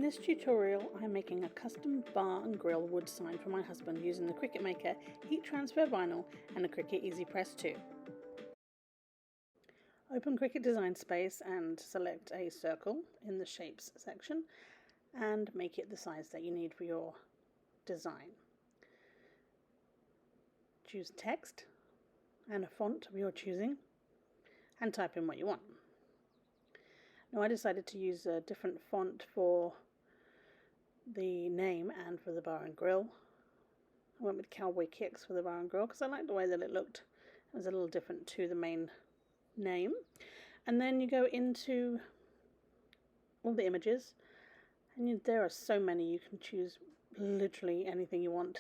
In this tutorial, I'm making a custom bar and grill wood sign for my husband using the Cricut Maker heat transfer vinyl and the Cricut Easy Press 2. Open Cricut Design Space and select a circle in the Shapes section and make it the size that you need for your design. Choose text and a font of your choosing and type in what you want. Now I decided to use a different font for the name and for the bar and grill. I went with Cowboy Kicks for the bar and grill because I liked the way that it looked. It was a little different to the main name. And then you go into all the images, and there are so many. You can choose literally anything you want.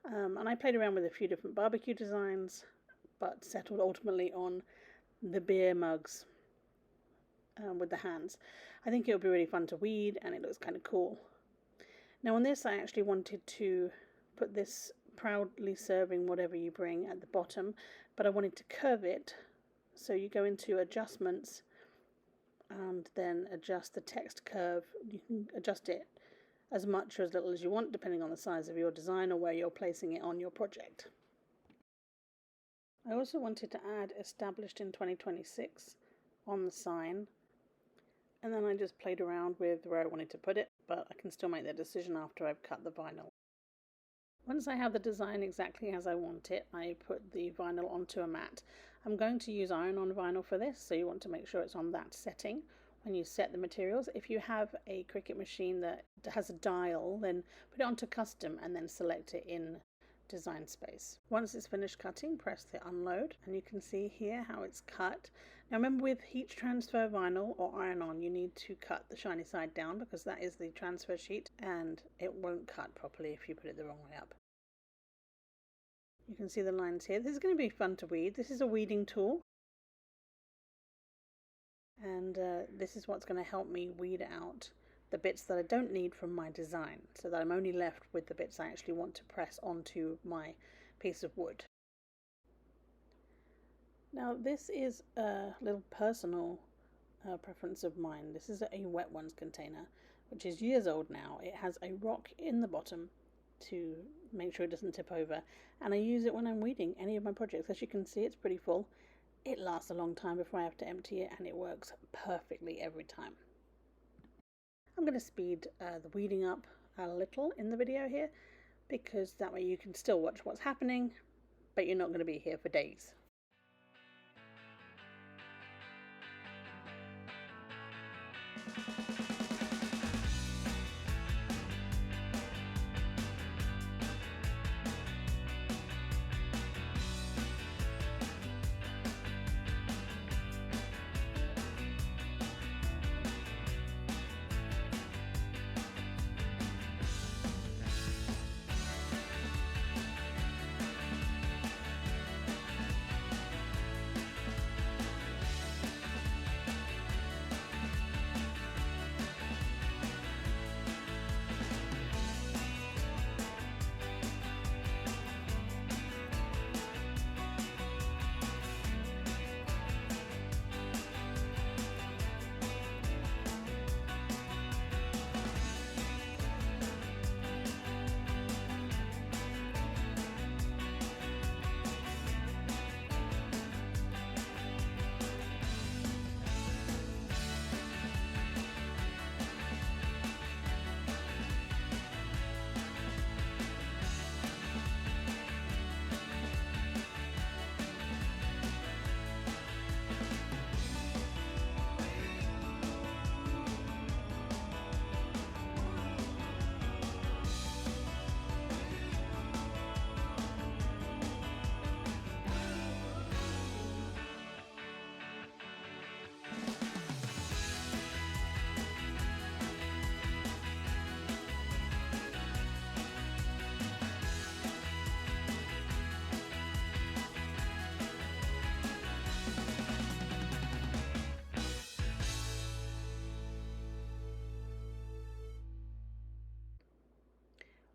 And I played around with a few different barbecue designs, but settled ultimately on the beer mugs with the hands. I think it'll be really fun to weed, and it looks kind of cool. Now on this, I actually wanted to put this proudly serving whatever you bring at the bottom, but I wanted to curve it. So you go into adjustments and then adjust the text curve. You can adjust it as much or as little as you want, depending on the size of your design or where you're placing it on your project. I also wanted to add established in 2026 on the sign, and then I just played around with where I wanted to put it, but I can still make the decision after I've cut the vinyl. Once I have the design exactly as I want it, I put the vinyl onto a mat. I'm going to use iron-on vinyl for this, so you want to make sure it's on that setting when you set the materials. If you have a Cricut machine that has a dial, then put it onto custom and then select it in Design Space. Once it's finished cutting, press the unload, and you can see here how it's cut. Now remember, with heat transfer vinyl or iron-on, you need to cut the shiny side down because that is the transfer sheet and it won't cut properly if you put it the wrong way up. You can see the lines here. This is going to be fun to weed. This is a weeding tool, and this is what's going to help me weed out the bits that I don't need from my design, so that I'm only left with the bits I actually want to press onto my piece of wood. Now this is a little personal preference of mine. This is a Wet Ones container, which is years old now. It has a rock in the bottom to make sure it doesn't tip over, and I use it when I'm weeding any of my projects. As you can see, it's pretty full. It lasts a long time before I have to empty it, and it works perfectly every time. I'm going to speed the weeding up a little in the video here, because that way you can still watch what's happening, but you're not going to be here for days.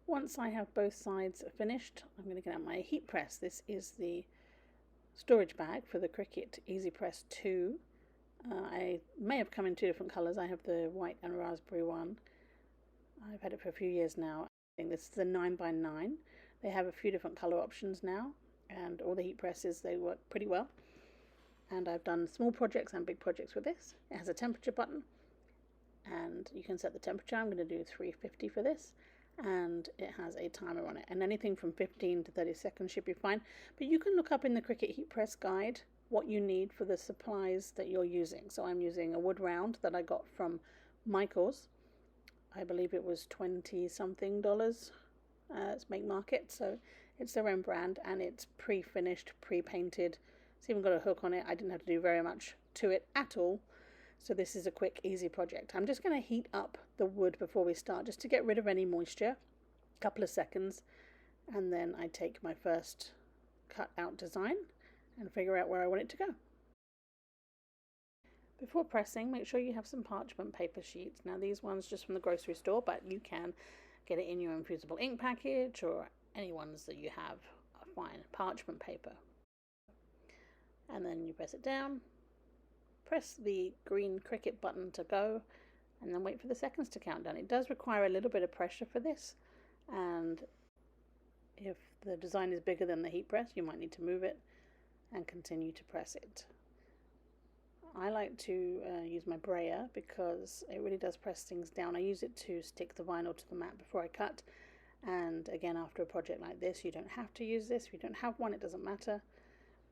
Once I have both sides finished, I'm going to get out my heat press. This is the storage bag for the Cricut Easy Press 2. I may have come in two different colours. I have the white and raspberry one. I've had it for a few years now. I think this is the 9x9. They have a few different color options now, and all the heat presses, they work pretty well. And I've done small projects and big projects with this. It has a temperature button, and you can set the temperature. I'm going to do 350 for this, and it has a timer on it, and anything from 15 to 30 seconds should be fine. But you can look up in the Cricut heat press guide what you need for the supplies that you're using. So I'm using a wood round that I got from Michael's. I believe it was $20 something. It's Make Market, so it's their own brand, and it's pre-finished, pre-painted. It's even got a hook on it. I didn't have to do very much to it at all. So this is a quick, easy project. I'm just going to heat up the wood before we start, just to get rid of any moisture. A couple of seconds, and then I take my first cut out design and figure out where I want it to go. Before pressing, make sure you have some parchment paper sheets. Now these ones just from the grocery store, but you can get it in your infusible ink package or any ones that you have are fine. Parchment paper. And then you press it down, press the green Cricut button to go, and then wait for the seconds to count down. It does require a little bit of pressure for this, and if the design is bigger than the heat press, you might need to move it and continue to press it. I like to use my brayer because it really does press things down. I use it to stick the vinyl to the mat before I cut, and again, after a project like this, you don't have to use this. If you don't have one, it doesn't matter.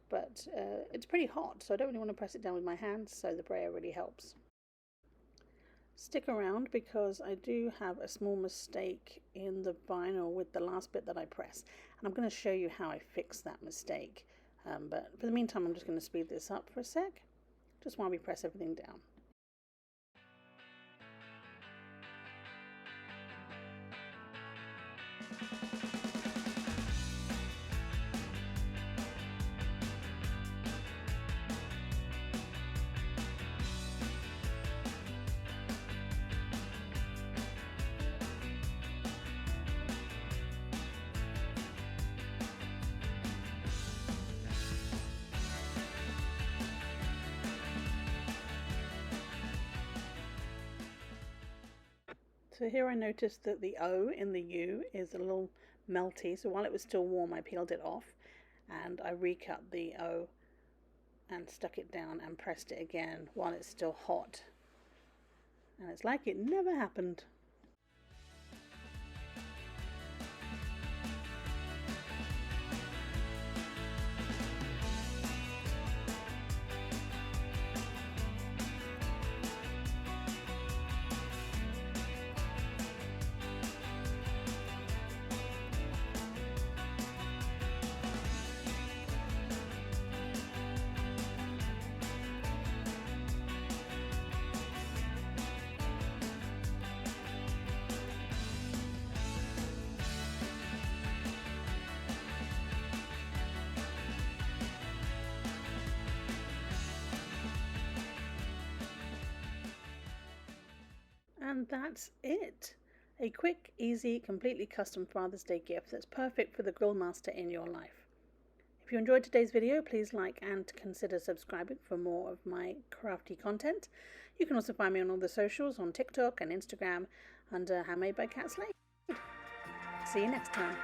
But it's pretty hot, so I don't really want to press it down with my hands, so the brayer really helps. Stick around because I do have a small mistake in the vinyl with the last bit that I press, and I'm going to show you how I fix that mistake. But for the meantime, I'm just going to speed this up for a sec, just while we press everything down. So here I noticed that the O in the U is a little melty, so while it was still warm I peeled it off and I recut the O and stuck it down and pressed it again while it's still hot, and it's like it never happened. And that's it. A quick, easy, completely custom Father's Day gift that's perfect for the grill master in your life. If you enjoyed today's video, please like and consider subscribing for more of my crafty content. You can also find me on all the socials, on TikTok and Instagram under Handmade by Cat Slade. See you next time.